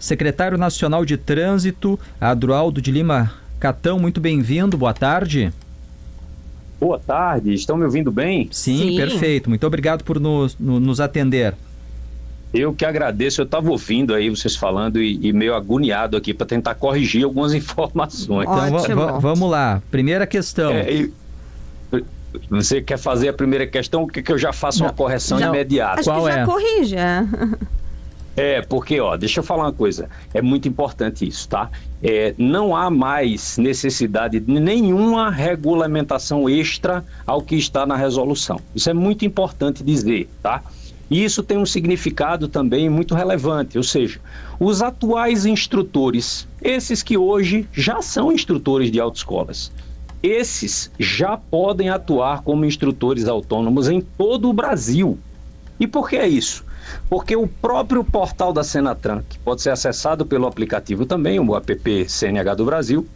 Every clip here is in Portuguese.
Secretário Nacional de Trânsito, Adroaldo de Lima Catão, muito bem-vindo, boa tarde. Boa tarde, estão me ouvindo bem? Sim, perfeito, muito obrigado por nos atender. Eu que agradeço, eu estava ouvindo aí vocês falando e meio agoniado aqui para tentar corrigir algumas informações. Então vamos lá, primeira questão. Você quer fazer a primeira questão, o que eu já faço uma correção imediata? Acho que já corrige, porque, deixa eu falar uma coisa, é muito importante isso, tá? Não há mais necessidade de nenhuma regulamentação extra ao que está na resolução. Isso é muito importante dizer, tá? E isso tem um significado também muito relevante, ou seja, os atuais instrutores, esses que hoje já são instrutores de autoescolas, esses já podem atuar como instrutores autônomos em todo o Brasil. E por que é isso? Porque o próprio portal da Senatran, que pode ser acessado pelo aplicativo também, o app CNH do Brasil,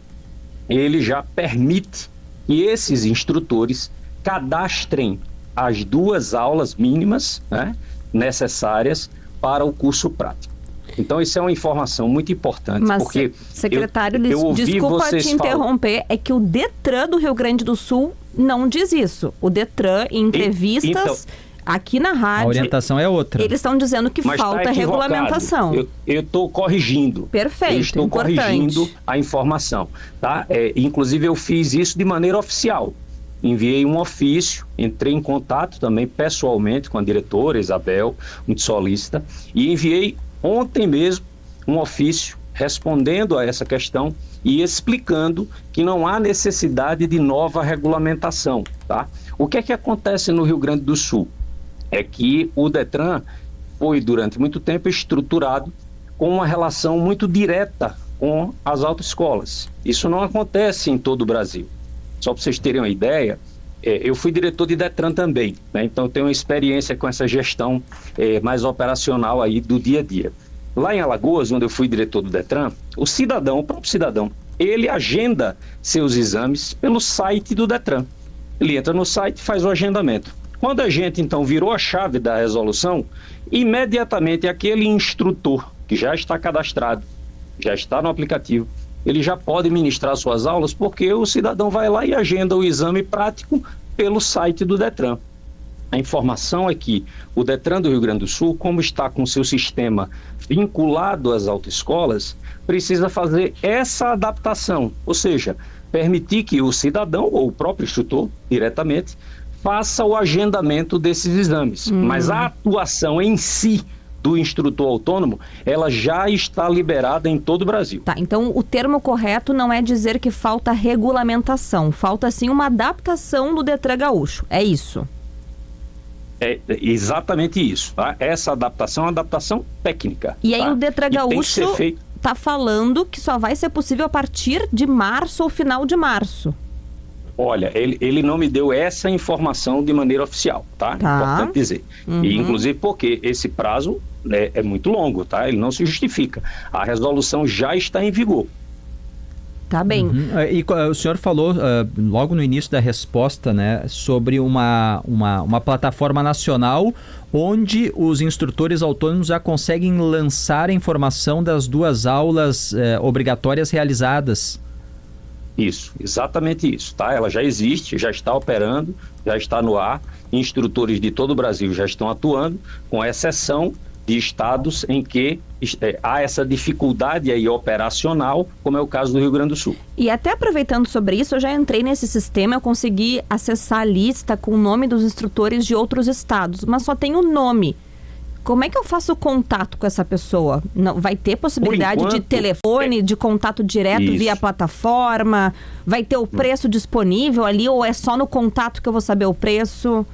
ele já permite que esses instrutores cadastrem as 2 aulas mínimas, né, necessárias para o curso prático. Então, isso é uma informação muito importante. Mas, porque secretário, desculpa te interromper, é que o Detran do Rio Grande do Sul não diz isso. O Detran, em entrevistas... Aqui na rádio... A orientação é outra. Eles estão dizendo que falta regulamentação. Eu estou corrigindo. Perfeito, eu estou corrigindo a informação. Tá? Inclusive, eu fiz isso de maneira oficial. Enviei um ofício, entrei em contato também pessoalmente com a diretora Isabel, muito solícita, e enviei ontem mesmo um ofício respondendo a essa questão e explicando que não há necessidade de nova regulamentação. Tá? O que é que acontece no Rio Grande do Sul? É que o Detran foi durante muito tempo estruturado com uma relação muito direta com as autoescolas. Isso não acontece em todo o Brasil. Só para vocês terem uma ideia, eu fui diretor de Detran também, né? Então eu tenho uma experiência com essa gestão mais operacional aí do dia a dia. Lá em Alagoas, onde eu fui diretor do Detran, o próprio cidadão, ele agenda seus exames pelo site do Detran. Ele entra no site e faz o agendamento. Quando a gente, então, virou a chave da resolução, imediatamente aquele instrutor que já está cadastrado, já está no aplicativo, ele já pode ministrar suas aulas porque o cidadão vai lá e agenda o exame prático pelo site do Detran. A informação é que o Detran do Rio Grande do Sul, como está com seu sistema vinculado às autoescolas, precisa fazer essa adaptação, ou seja, permitir que o cidadão ou o próprio instrutor, diretamente, faça o agendamento desses exames. Mas a atuação em si do instrutor autônomo, ela já está liberada em todo o Brasil. Tá, então o termo correto não é dizer que falta regulamentação, falta sim uma adaptação do Detran Gaúcho, é isso? É exatamente isso, tá? Essa adaptação é uma adaptação técnica. E aí tá? O Detran Gaúcho está falando que só vai ser possível a partir de março ou final de março. Olha, ele não me deu essa informação de maneira oficial, tá? Importante dizer. E, inclusive, porque esse prazo é muito longo, tá? Ele não se justifica. A resolução já está em vigor. Tá bem. E o senhor falou logo no início da resposta, né, sobre uma plataforma nacional onde os instrutores autônomos já conseguem lançar a informação das 2 aulas obrigatórias realizadas. Isso, exatamente isso, tá? Ela já existe, já está operando, já está no ar, instrutores de todo o Brasil já estão atuando, com exceção de estados em que há essa dificuldade aí operacional, como é o caso do Rio Grande do Sul. E até aproveitando sobre isso, eu já entrei nesse sistema, eu consegui acessar a lista com o nome dos instrutores de outros estados, mas só tem o nome. Como é que eu faço contato com essa pessoa? Não, vai ter possibilidade de telefone, de contato direto via plataforma? Vai ter o preço disponível ali ou é só no contato que eu vou saber o preço?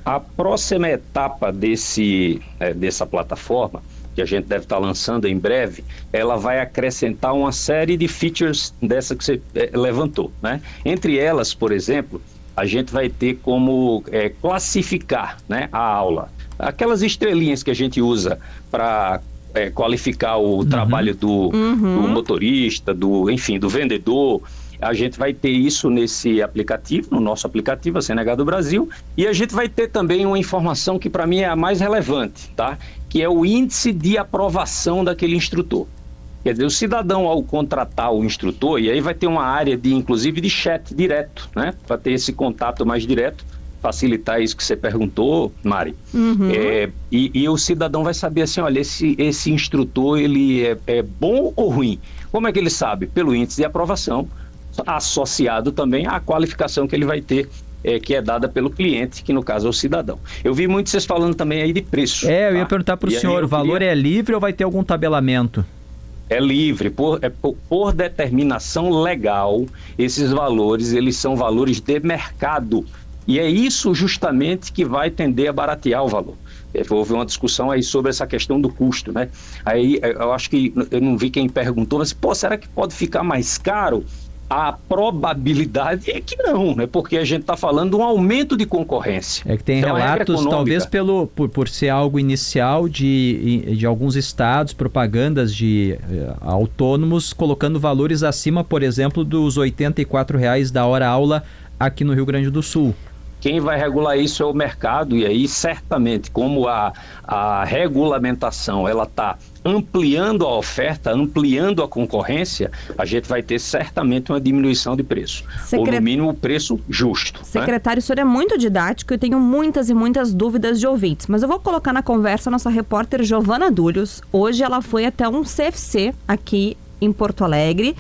A próxima etapa dessa plataforma, que a gente deve estar lançando em breve, ela vai acrescentar uma série de features dessa que você levantou, né? Entre elas, por exemplo, a gente vai ter como classificar, né, a aula. Aquelas estrelinhas que a gente usa para qualificar o trabalho do motorista, do vendedor. A gente vai ter isso nesse aplicativo, no nosso aplicativo, a CNH do Brasil, e a gente vai ter também uma informação que para mim é a mais relevante, tá? Que é o índice de aprovação daquele instrutor. Quer dizer, o cidadão, ao contratar o instrutor, e aí vai ter uma área inclusive de chat direto, né? Para ter esse contato mais direto, facilitar isso que você perguntou, Mari. E o cidadão vai saber assim, olha, esse instrutor, ele é bom ou ruim? Como é que ele sabe? Pelo índice de aprovação, associado também à qualificação que ele vai ter, que é dada pelo cliente, que no caso é o cidadão. Eu vi muito vocês falando também aí de preço. Eu ia perguntar para o senhor, o valor é livre ou vai ter algum tabelamento? É livre, por determinação legal, esses valores, eles são valores de mercado. E é isso justamente que vai tender a baratear o valor. Houve uma discussão aí sobre essa questão do custo, né? Aí eu acho que, eu não vi quem perguntou, mas, será que pode ficar mais caro? A probabilidade é que não, né? Porque a gente está falando de um aumento de concorrência. É que tem relatos, talvez por ser algo inicial de alguns estados, propagandas de autônomos, colocando valores acima, por exemplo, dos R$ 84,00 da hora-aula aqui no Rio Grande do Sul. Quem vai regular isso é o mercado, e aí certamente, como a regulamentação ela está ampliando a oferta, ampliando a concorrência, a gente vai ter certamente uma diminuição de preço, ou no mínimo o preço justo. Secretário, o senhor é muito didático e eu tenho muitas e muitas dúvidas de ouvintes, mas eu vou colocar na conversa a nossa repórter Giovana Dúlios. Hoje ela foi até um CFC aqui em Porto Alegre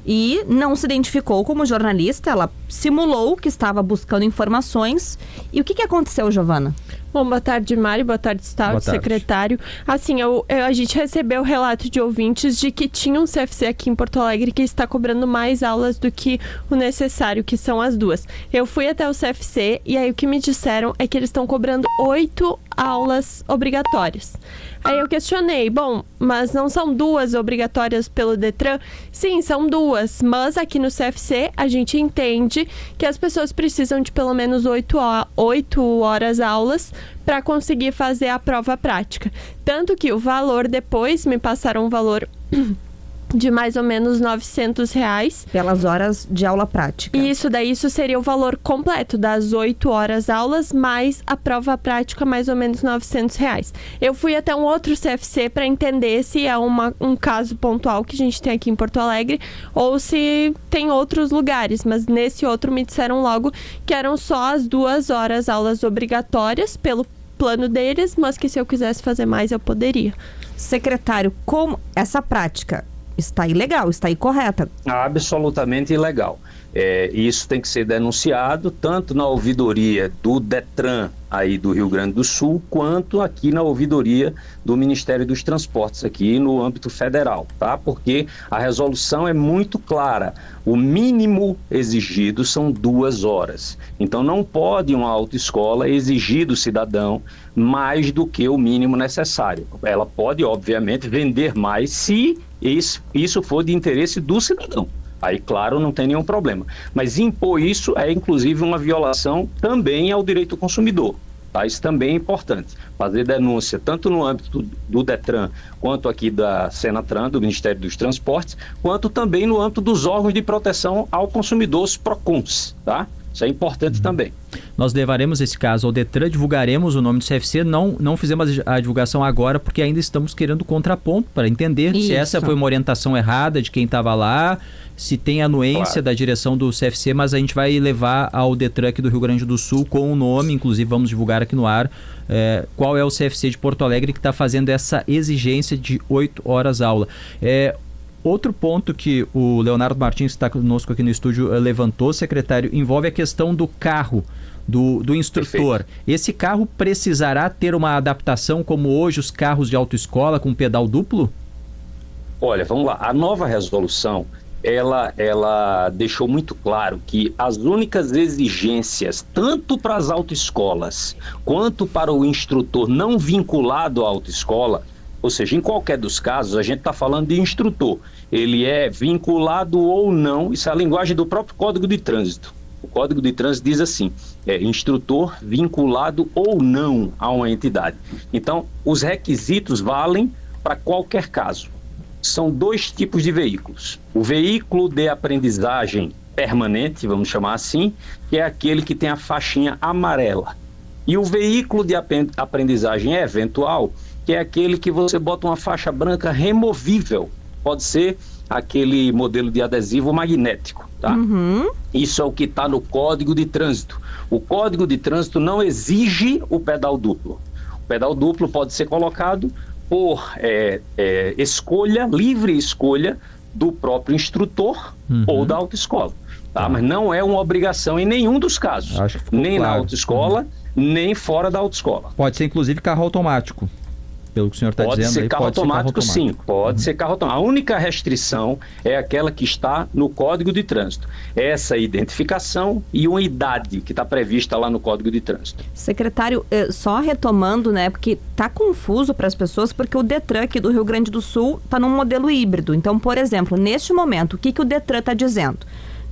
e não se identificou como jornalista, ela simulou que estava buscando informações. E o que aconteceu, Giovana? Bom, boa tarde, Mari, boa tarde, Gustavo, secretário. Assim, a gente recebeu relato de ouvintes de que tinha um CFC aqui em Porto Alegre que está cobrando mais aulas do que o necessário, que são as 2. Eu fui até o CFC e aí o que me disseram é que eles estão cobrando 8 aulas obrigatórias. Aí eu questionei, bom, mas não são 2 obrigatórias pelo Detran? Sim, são 2, mas aqui no CFC a gente entende que as pessoas precisam de pelo menos 8 horas aulas para conseguir fazer a prova prática. Tanto que o valor, depois me passaram um valor de mais ou menos R$900. Pelas horas de aula prática. Isso seria o valor completo das 8 horas aulas, mais a prova prática, mais ou menos R$900. Eu fui até um outro CFC para entender se é um caso pontual que a gente tem aqui em Porto Alegre ou se tem outros lugares, mas nesse outro me disseram logo que eram só as 2 horas aulas obrigatórias pelo plano deles, mas que se eu quisesse fazer mais eu poderia. Secretário, como essa prática está ilegal, está incorreta? Absolutamente ilegal. Isso tem que ser denunciado tanto na ouvidoria do Detran aí do Rio Grande do Sul, quanto aqui na ouvidoria do Ministério dos Transportes aqui no âmbito federal, tá? Porque a resolução é muito clara. O mínimo exigido são 2 horas. Então não pode uma autoescola exigir do cidadão mais do que o mínimo necessário. Ela pode, obviamente, vender mais se isso for de interesse do cidadão. Aí, claro, não tem nenhum problema. Mas impor isso é, inclusive, uma violação também ao direito do consumidor. Tá? Isso também é importante. Fazer denúncia, tanto no âmbito do Detran, quanto aqui da Senatran, do Ministério dos Transportes, quanto também no âmbito dos órgãos de proteção ao consumidor, os PROCONs, tá? Isso é importante também. Nós levaremos esse caso ao Detran, divulgaremos o nome do CFC, não fizemos a divulgação agora porque ainda estamos querendo contraponto para entender se essa foi uma orientação errada de quem estava lá, se tem anuência da direção do CFC, mas a gente vai levar ao Detran aqui do Rio Grande do Sul com o nome, inclusive vamos divulgar aqui no ar, qual é o CFC de Porto Alegre que está fazendo essa exigência de 8 horas aula. Outro ponto que o Leonardo Martins, que está conosco aqui no estúdio, levantou, secretário, envolve a questão do carro do instrutor. Perfeito. Esse carro precisará ter uma adaptação como hoje os carros de autoescola com pedal duplo? Olha, vamos lá. A nova resolução, ela deixou muito claro que as únicas exigências, tanto para as autoescolas quanto para o instrutor não vinculado à autoescola, ou seja, em qualquer dos casos, a gente está falando de instrutor. Ele é vinculado ou não, isso é a linguagem do próprio Código de Trânsito. O Código de Trânsito diz assim, instrutor vinculado ou não a uma entidade. Então, os requisitos valem para qualquer caso. São 2 tipos de veículos. O veículo de aprendizagem permanente, vamos chamar assim, que é aquele que tem a faixinha amarela. E o veículo de aprendizagem eventual, que é aquele que você bota uma faixa branca removível, pode ser aquele modelo de adesivo magnético, tá? Isso é o que está no Código de Trânsito. O Código de Trânsito não exige o pedal duplo. O pedal duplo pode ser colocado por livre escolha do próprio instrutor ou da autoescola, tá? Mas não é uma obrigação em nenhum dos casos, nem claro. Na autoescola, nem fora da autoescola. Pode ser inclusive carro automático. Pelo que o senhor está dizendo, pode ser carro automático, sim. Pode ser carro automático. A única restrição é aquela que está no Código de Trânsito. Essa identificação e uma idade que está prevista lá no Código de Trânsito. Secretário, só retomando, né, porque está confuso para as pessoas, porque o Detran aqui do Rio Grande do Sul está num modelo híbrido. Então, por exemplo, neste momento, o que o Detran está dizendo?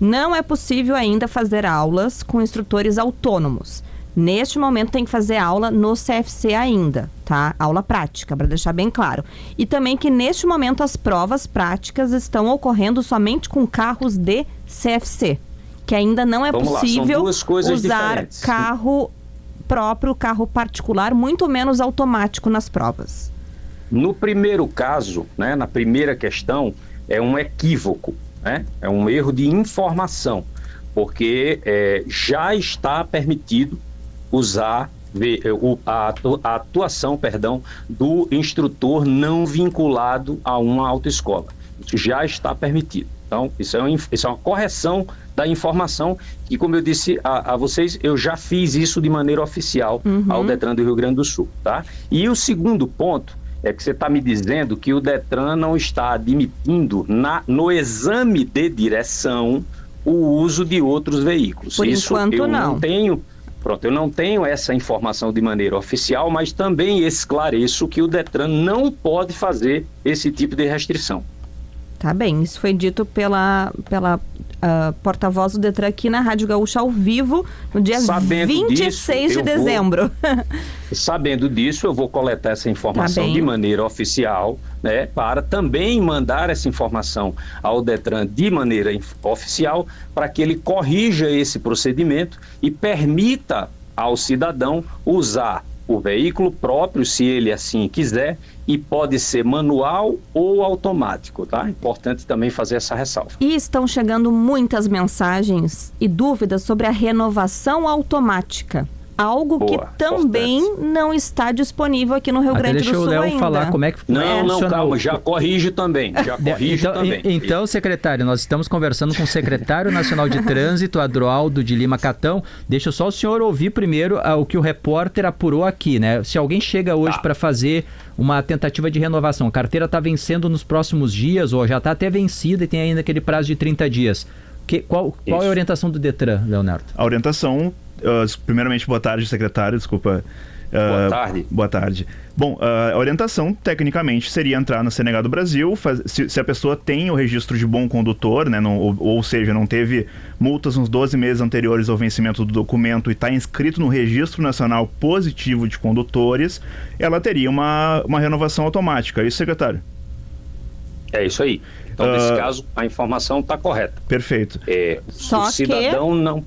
Não é possível ainda fazer aulas com instrutores autônomos. Neste momento tem que fazer aula no CFC ainda, tá? Aula prática, para deixar bem claro. E também que neste momento as provas práticas estão ocorrendo somente com carros de CFC, que ainda não é possível usar diferentes. Carro próprio, carro particular, muito menos automático nas provas. No primeiro caso, né, na primeira questão, é um equívoco, né? É um erro de informação, porque já está permitido usar a atuação, do instrutor não vinculado a uma autoescola. Isso já está permitido. Então, isso é uma correção da informação e, como eu disse a vocês, eu já fiz isso de maneira oficial ao Detran do Rio Grande do Sul, tá? E o segundo ponto é que você está me dizendo que o Detran não está admitindo no exame de direção o uso de outros veículos. Por enquanto, eu não tenho... Pronto, eu não tenho essa informação de maneira oficial, mas também esclareço que o Detran não pode fazer esse tipo de restrição. Tá bem, isso foi dito pela porta-voz do Detran aqui na Rádio Gaúcha ao vivo, no dia 26 de dezembro. Sabendo disso, eu vou coletar essa informação de maneira oficial, né, para também mandar essa informação ao Detran de maneira oficial, para que ele corrija esse procedimento e permita ao cidadão usar o veículo próprio, se ele assim quiser, e pode ser manual ou automático, tá? Importante também fazer essa ressalva. E estão chegando muitas mensagens e dúvidas sobre a renovação automática. Algo que também não está disponível aqui no Rio Grande do Sul ainda. Deixa o Léo falar como é que Não, calma, já corrige também. Então, secretário, nós estamos conversando com o secretário nacional de trânsito, Adroaldo de Lima Catão. Deixa só o senhor ouvir primeiro o que o repórter apurou aqui, né? Se alguém chega hoje para fazer uma tentativa de renovação, a carteira está vencendo nos próximos dias ou já está até vencida e tem ainda aquele prazo de 30 dias. Qual é a orientação do Detran, Leonardo? A orientação... primeiramente, boa tarde, secretário, desculpa. Boa tarde. Boa tarde. Bom, a orientação, tecnicamente, seria entrar na CNH do Brasil, se a pessoa tem o registro de bom condutor, né, ou seja, não teve multas nos 12 meses anteriores ao vencimento do documento e está inscrito no Registro Nacional Positivo de Condutores, ela teria uma renovação automática. É isso, secretário? É isso aí. Então, nesse caso, a informação está correta. Perfeito. Só o cidadão não...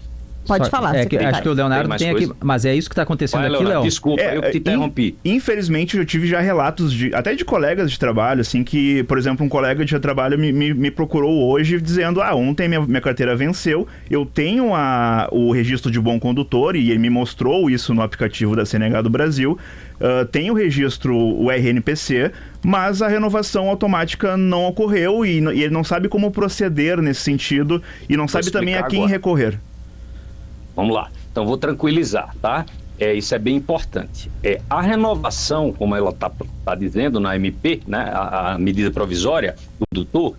Pode falar, secretário. Acho que o Leonardo tem aqui, mas é isso que está acontecendo aqui, Léo? Desculpa, eu te interrompi. Infelizmente, eu tive já relatos até de colegas de trabalho, assim, que, por exemplo, um colega de trabalho me procurou hoje dizendo, ontem minha carteira venceu, eu tenho o registro de bom condutor, e ele me mostrou isso no aplicativo da CNH do Brasil, tem o registro, o RNPC, mas a renovação automática não ocorreu e ele não sabe como proceder nesse sentido e não sabe também a quem recorrer. Vamos lá. Então, vou tranquilizar, tá? Isso é bem importante. A renovação, como ela está dizendo na MP, né, a medida provisória do condutor,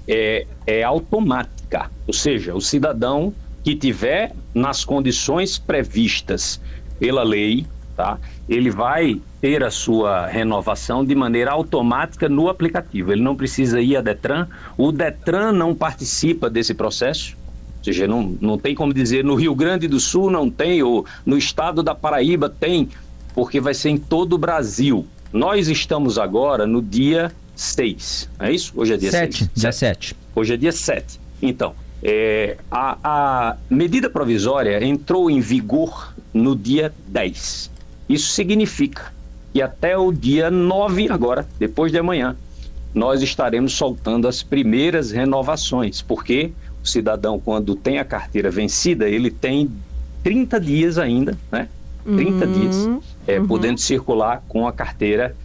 é automática. Ou seja, o cidadão que tiver nas condições previstas pela lei, tá, ele vai ter a sua renovação de maneira automática no aplicativo. Ele não precisa ir a Detran. O Detran não participa desse processo. Ou seja, não tem como dizer no Rio Grande do Sul não tem, ou no estado da Paraíba tem, porque vai ser em todo o Brasil. Nós estamos agora no dia 6, é isso? Hoje é dia 7. Dia 7. Hoje é dia 7. Então, a medida provisória entrou em vigor no dia 10. Isso significa que até o dia 9 agora, depois de amanhã, nós estaremos soltando as primeiras renovações, porque o cidadão, quando tem a carteira vencida, ele tem 30 dias ainda, né? 30 dias, podendo circular com a carteira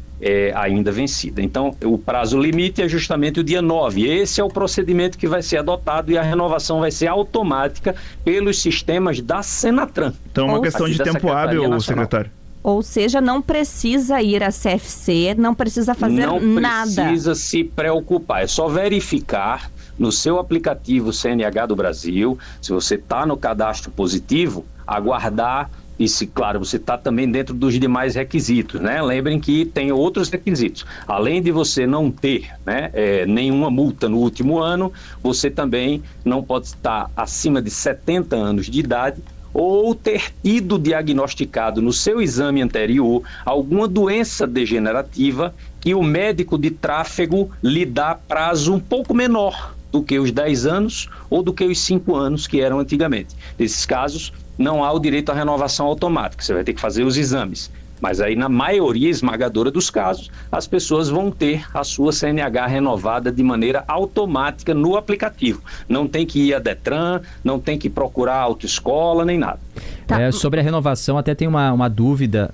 ainda vencida. Então, o prazo limite é justamente o dia 9. Esse é o procedimento que vai ser adotado e a renovação vai ser automática pelos sistemas da Senatran. Então, é uma questão de tempo hábil, secretário. Ou seja, não precisa ir à CFC, não precisa fazer nada. Não precisa se preocupar, é só verificar no seu aplicativo CNH do Brasil, se você está no cadastro positivo, aguardar, e se, claro, você está também dentro dos demais requisitos, né? Lembrem que tem outros requisitos. Além de você não ter, né, nenhuma multa no último ano, você também não pode estar acima de 70 anos de idade ou ter tido diagnosticado no seu exame anterior alguma doença degenerativa que o médico de tráfego lhe dá prazo um pouco menor do que os 10 anos ou do que os 5 anos que eram antigamente. Nesses casos, não há o direito à renovação automática, você vai ter que fazer os exames. Mas aí, na maioria esmagadora dos casos, as pessoas vão ter a sua CNH renovada de maneira automática no aplicativo. Não tem que ir a Detran, não tem que procurar autoescola, nem nada. Tá. Sobre a renovação, até tem uma dúvida.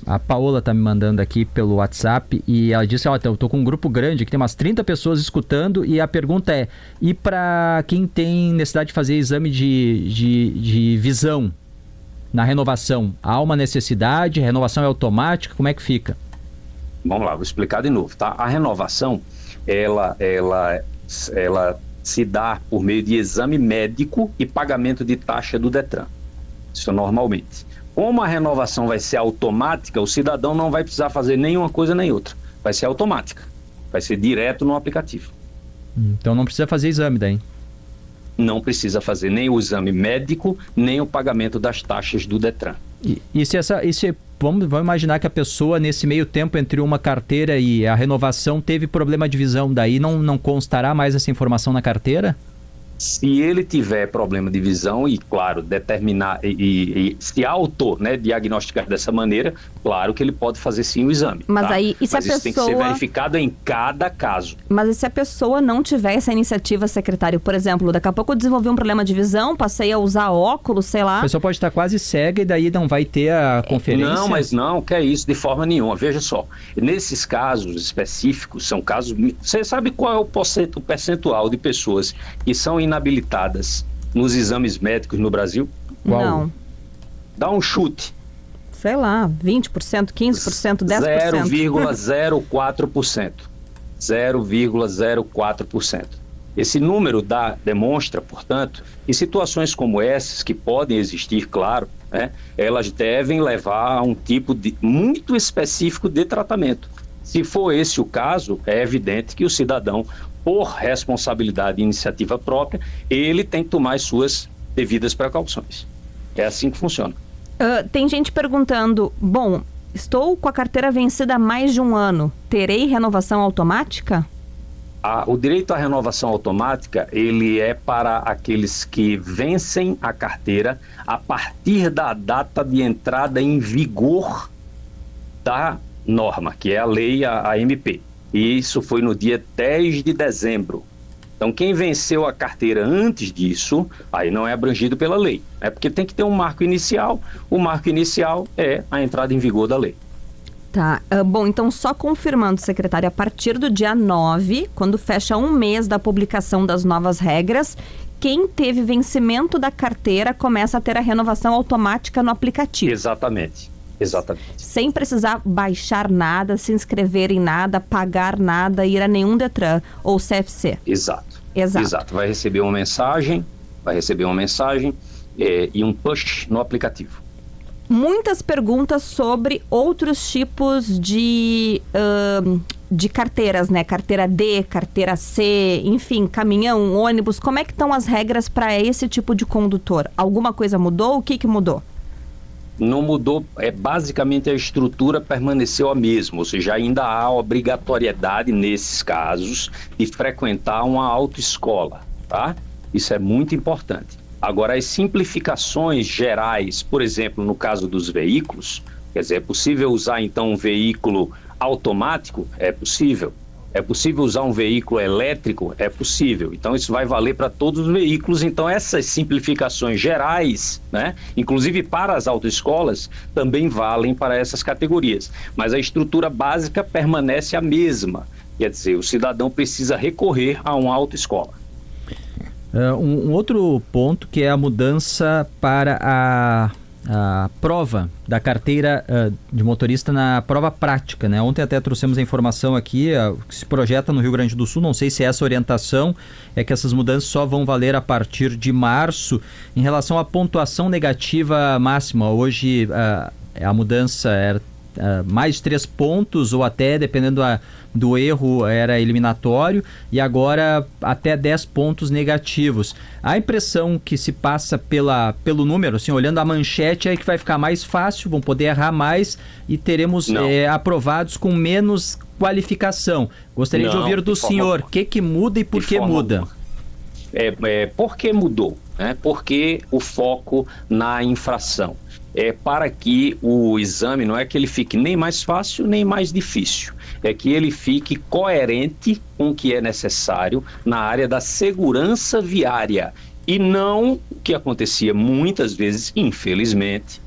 A Paola está me mandando aqui pelo WhatsApp e ela disse, eu estou com um grupo grande, que tem umas 30 pessoas escutando, e a pergunta é, e para quem tem necessidade de fazer exame de visão? Na renovação, há uma necessidade? A renovação é automática? Como é que fica? Vamos lá, vou explicar de novo, tá? A renovação, ela se dá por meio de exame médico e pagamento de taxa do Detran. Isso normalmente. Como a renovação vai ser automática, o cidadão não vai precisar fazer nenhuma coisa nem outra. Vai ser automática. Vai ser direto no aplicativo. Então não precisa fazer exame daí? Não precisa fazer nem o exame médico, nem o pagamento das taxas do Detran. Vamos imaginar que a pessoa, nesse meio tempo entre uma carteira e a renovação, teve problema de visão, daí não constará mais essa informação na carteira? Se ele tiver problema de visão e, claro, determinar e se diagnosticar dessa maneira, claro que ele pode fazer sim o exame. Mas tá? aí, isso tem que ser verificado em cada caso. Mas e se a pessoa não tiver essa iniciativa, secretário? Por exemplo, daqui a pouco eu desenvolvi um problema de visão, passei a usar óculos, sei lá. A pessoa pode estar quase cega e daí não vai ter a conferência? Não, mas não, que é isso, de forma nenhuma. Veja só, nesses casos específicos, são casos... Você sabe qual é o percentual de pessoas que são inabilitadas nos exames médicos no Brasil? Qual? Não. Dá um chute. Sei lá, 20%, 15%, 10%. 0,04%. 0,04%. Esse número demonstra, portanto, que situações como essas, que podem existir, claro, né, elas devem levar a um tipo muito específico de tratamento. Se for esse o caso, é evidente que o cidadão, por responsabilidade e iniciativa própria, ele tem que tomar as suas devidas precauções. É assim que funciona. Tem gente perguntando, estou com a carteira vencida há mais de um ano, terei renovação automática? O direito à renovação automática, ele é para aqueles que vencem a carteira a partir da data de entrada em vigor da norma, que é a lei, a MP. E isso foi no dia 10 de dezembro. Então, quem venceu a carteira antes disso, aí não é abrangido pela lei. É porque tem que ter um marco inicial. O marco inicial é a entrada em vigor da lei. Tá. Então, só confirmando, secretário, a partir do dia 9, quando fecha um mês da publicação das novas regras, quem teve vencimento da carteira começa a ter a renovação automática no aplicativo. Exatamente. Sem precisar baixar nada, se inscrever em nada, pagar nada, ir a nenhum Detran ou CFC. Exato. Vai receber uma mensagem e um push no aplicativo. Muitas perguntas sobre outros tipos de carteiras, né? Carteira D, carteira C, enfim, caminhão, ônibus. Como é que estão as regras para esse tipo de condutor? Alguma coisa mudou? O que mudou? Não mudou, basicamente a estrutura permaneceu a mesma, ou seja, ainda há obrigatoriedade nesses casos de frequentar uma autoescola, tá? Isso é muito importante. Agora, as simplificações gerais, por exemplo, no caso dos veículos, quer dizer, é possível usar então um veículo automático? É possível. É possível usar um veículo elétrico? É possível. Então, isso vai valer para todos os veículos. Então, essas simplificações gerais, né, inclusive para as autoescolas, também valem para essas categorias. Mas a estrutura básica permanece a mesma. Quer dizer, o cidadão precisa recorrer a uma autoescola. Um outro ponto que é a mudança para a prova da carteira de motorista na prova prática, né? Ontem até trouxemos a informação aqui, que se projeta no Rio Grande do Sul, não sei se essa orientação é que essas mudanças só vão valer a partir de março. Em relação à pontuação negativa máxima, hoje a mudança era mais 3 pontos ou até, dependendo do erro, era eliminatório, e agora até 10 pontos negativos. A impressão que se passa pelo número, assim, olhando a manchete, é que vai ficar mais fácil, vão poder errar mais e teremos aprovados com menos qualificação. Gostaria de ouvir do senhor o que muda e por que muda. Por que mudou? Porque o foco na infração. Para que o exame não é que ele fique nem mais fácil nem mais difícil, é que ele fique coerente com o que é necessário na área da segurança viária e não o que acontecia muitas vezes, infelizmente,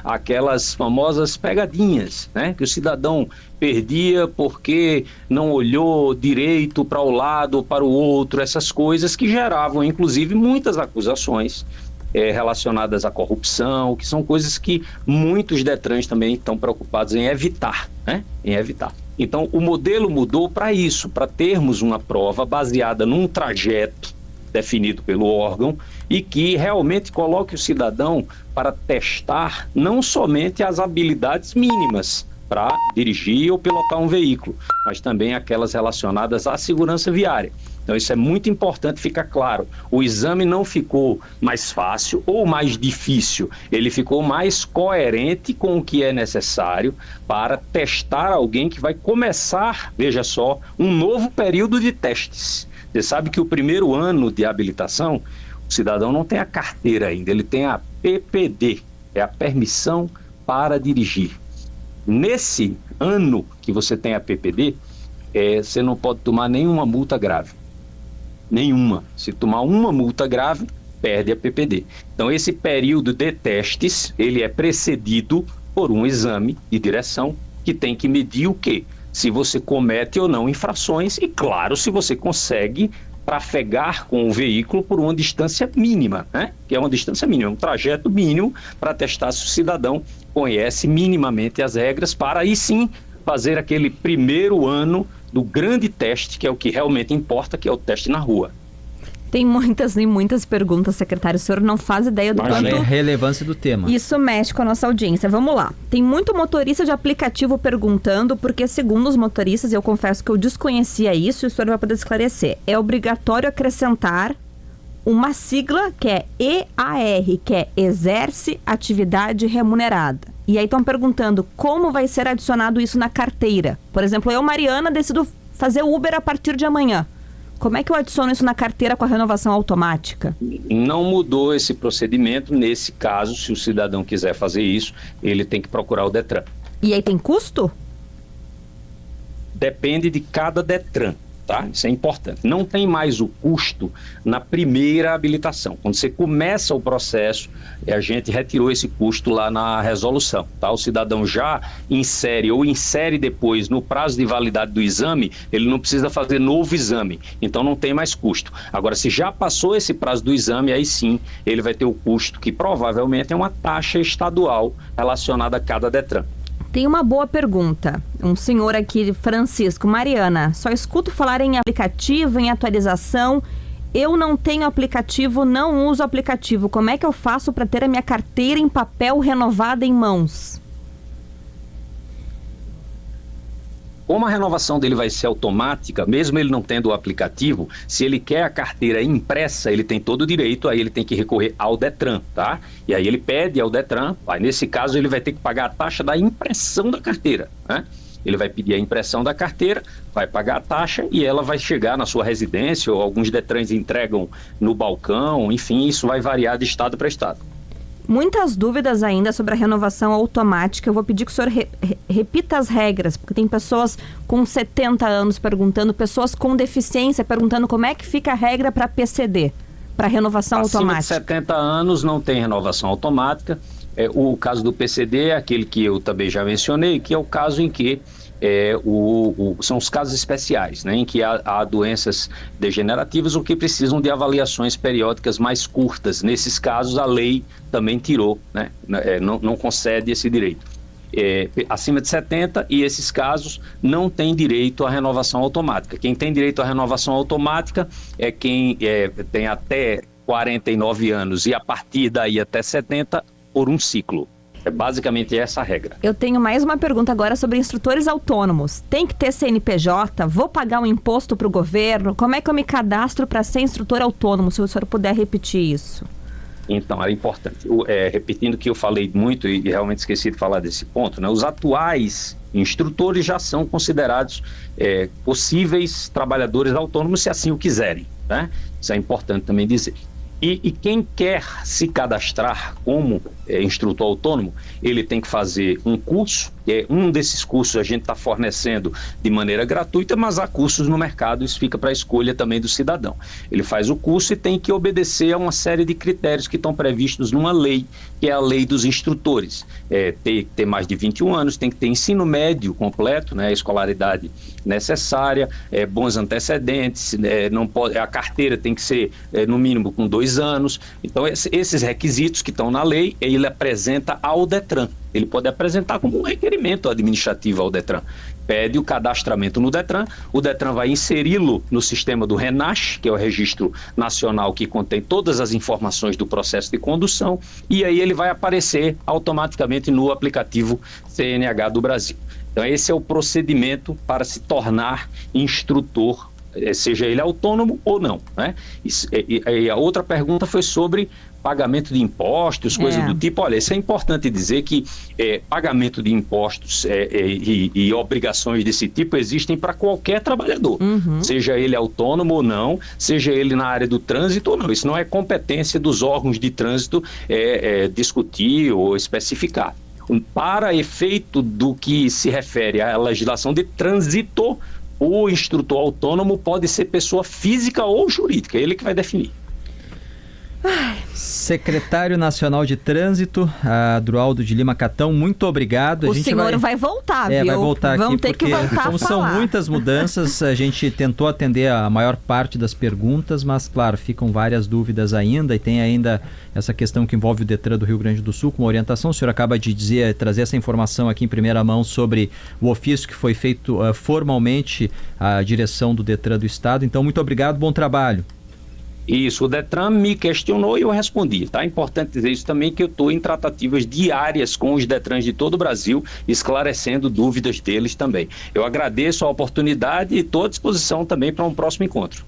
aquelas famosas pegadinhas, que o cidadão perdia porque não olhou direito para o lado ou para o outro, essas coisas que geravam inclusive muitas acusações relacionadas à corrupção, que são coisas que muitos Detrans também estão preocupados em evitar, Então, o modelo mudou para isso, para termos uma prova baseada num trajeto definido pelo órgão e que realmente coloque o cidadão para testar não somente as habilidades mínimas para dirigir ou pilotar um veículo, mas também aquelas relacionadas à segurança viária. Então, isso é muito importante ficar claro. O exame não ficou mais fácil ou mais difícil, ele ficou mais coerente com o que é necessário para testar alguém que vai começar, veja só, um novo período de testes. Você sabe que o primeiro ano de habilitação, o cidadão não tem a carteira ainda, ele tem a PPD, é a permissão para dirigir. Nesse ano que você tem a PPD, você não pode tomar nenhuma multa grave. Nenhuma. Se tomar uma multa grave, perde a PPD. Então, esse período de testes, ele é precedido por um exame de direção que tem que medir o quê? Se você comete ou não infrações e, claro, se você consegue trafegar com o veículo por uma distância mínima, que é uma distância mínima, um trajeto mínimo para testar se o cidadão conhece minimamente as regras para aí sim fazer aquele primeiro ano do grande teste, que é o que realmente importa, que é o teste na rua. Tem muitas perguntas, secretário. O senhor não faz ideia do quanto... É a relevância do tema. Isso mexe com a nossa audiência. Vamos lá. Tem muito motorista de aplicativo perguntando, porque segundo os motoristas, eu confesso que eu desconhecia isso, e o senhor vai poder esclarecer. É obrigatório acrescentar uma sigla que é EAR, que é Exerce Atividade Remunerada. E aí estão perguntando como vai ser adicionado isso na carteira. Por exemplo, eu, Mariana, decido fazer Uber a partir de amanhã. Como é que eu adiciono isso na carteira com a renovação automática? Não mudou esse procedimento. Nesse caso, se o cidadão quiser fazer isso, ele tem que procurar o Detran. E aí tem custo? Depende de cada Detran. Tá? Isso é importante. Não tem mais o custo na primeira habilitação. Quando você começa o processo, a gente retirou esse custo lá na resolução. Tá? O cidadão já insere depois no prazo de validade do exame, ele não precisa fazer novo exame. Então não tem mais custo. Agora, se já passou esse prazo do exame, aí sim ele vai ter o custo, que provavelmente é uma taxa estadual relacionada a cada Detran. Tem uma boa pergunta. Um senhor aqui, Francisco. Mariana, só escuto falar em aplicativo, em atualização. Eu não tenho aplicativo, não uso aplicativo. Como é que eu faço para ter a minha carteira em papel renovada em mãos? Como a renovação dele vai ser automática, mesmo ele não tendo o aplicativo, se ele quer a carteira impressa, ele tem todo o direito, aí ele tem que recorrer ao Detran, tá? E aí ele pede ao Detran, nesse caso ele vai ter que pagar a taxa da impressão da carteira, né? Ele vai pedir a impressão da carteira, vai pagar a taxa e ela vai chegar na sua residência, ou alguns Detrans entregam no balcão, enfim, isso vai variar de estado para estado. Muitas dúvidas ainda sobre a renovação automática. Eu vou pedir que o senhor repita as regras, porque tem pessoas com 70 anos perguntando, pessoas com deficiência perguntando como é que fica a regra para PCD, para renovação automática. Acima de 70 anos não tem renovação automática. O caso do PCD é aquele que eu também já mencionei, que é o caso em que são os casos especiais, né, em que há doenças degenerativas ou que precisam de avaliações periódicas mais curtas. Nesses casos, a lei também tirou, né, não concede esse direito. Acima de 70, e esses casos não têm direito à renovação automática. Quem tem direito à renovação automática é quem tem até 49 anos e a partir daí até 70 por um ciclo. É basicamente essa a regra. Eu tenho mais uma pergunta agora sobre instrutores autônomos. Tem que ter CNPJ? Vou pagar um imposto para o governo? Como é que eu me cadastro para ser instrutor autônomo? Se o senhor puder repetir isso. Então, era importante. Repetindo que eu falei muito e realmente esqueci de falar desse ponto, né? Os atuais instrutores já são considerados possíveis trabalhadores autônomos, se assim o quiserem, né? Isso é importante também dizer. E quem quer se cadastrar como instrutor autônomo, ele tem que fazer um curso. Um desses cursos a gente está fornecendo de maneira gratuita, mas há cursos no mercado, isso fica para a escolha também do cidadão. Ele faz o curso e tem que obedecer a uma série de critérios que estão previstos numa lei, que é a lei dos instrutores. Tem que ter mais de 21 anos, tem que ter ensino médio completo, né, a escolaridade necessária, bons antecedentes, não pode, a carteira tem que ser no mínimo com 2 anos. Então esses requisitos que estão na lei, ele apresenta ao Detran. Ele pode apresentar como um requerimento administrativo ao Detran. Pede o cadastramento no Detran, o Detran vai inseri-lo no sistema do RENASH, que é o Registro Nacional que contém todas as informações do processo de condução, e aí ele vai aparecer automaticamente no aplicativo CNH do Brasil. Então esse é o procedimento para se tornar instrutor, seja ele autônomo ou não, né? E a outra pergunta foi sobre pagamento de impostos, coisas do tipo. Olha, isso é importante dizer que pagamento de impostos e obrigações desse tipo existem para qualquer trabalhador, seja ele autônomo ou não, seja ele na área do trânsito ou não. Isso não é competência dos órgãos de trânsito discutir ou especificar. Para efeito do que se refere à legislação de trânsito, o instrutor autônomo pode ser pessoa física ou jurídica, ele que vai definir. Secretário Nacional de Trânsito, Adroaldo de Lima Catão, muito obrigado. O senhor vai voltar, viu? Vai voltar Vamos aqui ter que voltar como são muitas mudanças, a gente tentou atender a maior parte das perguntas, mas claro, ficam várias dúvidas ainda, e tem ainda essa questão que envolve o Detran do Rio Grande do Sul, com uma orientação. O senhor acaba de trazer essa informação aqui em primeira mão sobre o ofício que foi feito formalmente à direção do Detran do Estado. Então, muito obrigado, bom trabalho. Isso, o Detran me questionou e eu respondi, tá? É importante dizer isso também, que eu estou em tratativas diárias com os Detrans de todo o Brasil, esclarecendo dúvidas deles também. Eu agradeço a oportunidade e estou à disposição também para um próximo encontro.